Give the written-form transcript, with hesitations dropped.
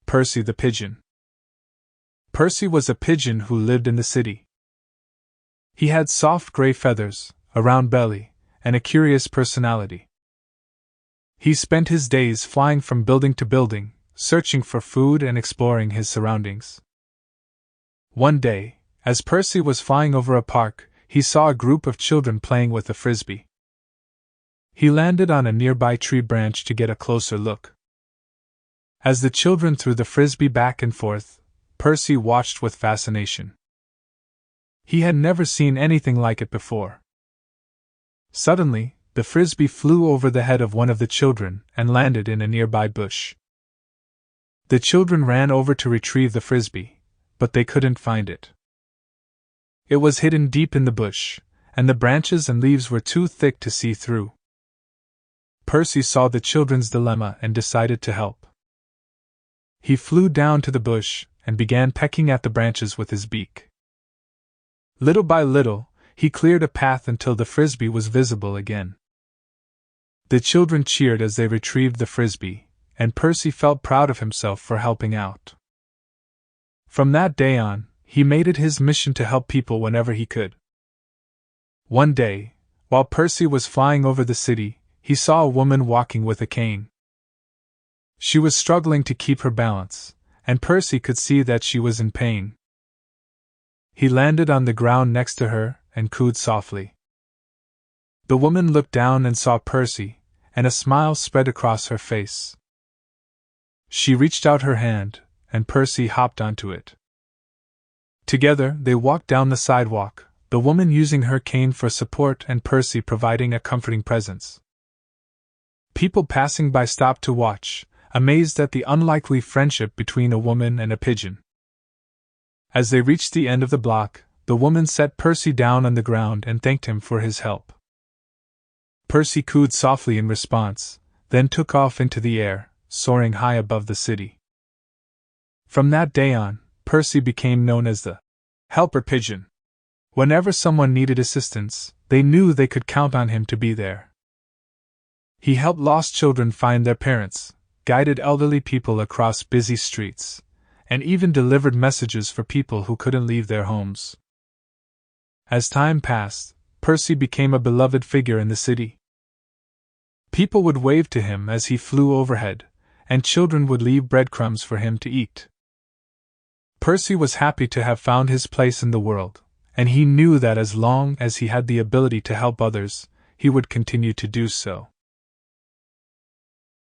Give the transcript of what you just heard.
Percy the Pigeon. Percy was a pigeon who lived in the city. He had soft gray feathers, a round belly, and a curious personality. He spent his days flying from building to building, searching for food and exploring his surroundings. One day, as Percy was flying over a park, he saw a group of children playing with a frisbee. He landed on a nearby tree branch to get a closer look. As the children threw the frisbee back and forth, Percy watched with fascination. He had never seen anything like it before. Suddenly, the frisbee flew over the head of one of the children and landed in a nearby bush. The children ran over to retrieve the frisbee, but they couldn't find it. It was hidden deep in the bush, and the branches and leaves were too thick to see through. Percy saw the children's dilemma and decided to help. He flew down to the bush and began pecking at the branches with his beak. Little by little, he cleared a path until the frisbee was visible again. The children cheered as they retrieved the frisbee, and Percy felt proud of himself for helping out. From that day on, he made it his mission to help people whenever he could. One day, while Percy was flying over the city, he saw a woman walking with a cane. She was struggling to keep her balance, and Percy could see that she was in pain. He landed on the ground next to her and cooed softly. The woman looked down and saw Percy, and a smile spread across her face. She reached out her hand, and Percy hopped onto it. Together they walked down the sidewalk, the woman using her cane for support and Percy providing a comforting presence. People passing by stopped to watch, amazed at the unlikely friendship between a woman and a pigeon. As they reached the end of the block, the woman set Percy down on the ground and thanked him for his help. Percy cooed softly in response, then took off into the air, soaring high above the city. From that day on, Percy became known as the helper pigeon. Whenever someone needed assistance, they knew they could count on him to be there. He helped lost children find their parents, guided elderly people across busy streets, and even delivered messages for people who couldn't leave their homes. As time passed, Percy became a beloved figure in the city. People would wave to him as he flew overhead, and children would leave breadcrumbs for him to eat. Percy was happy to have found his place in the world, and he knew that as long as he had the ability to help others, he would continue to do so.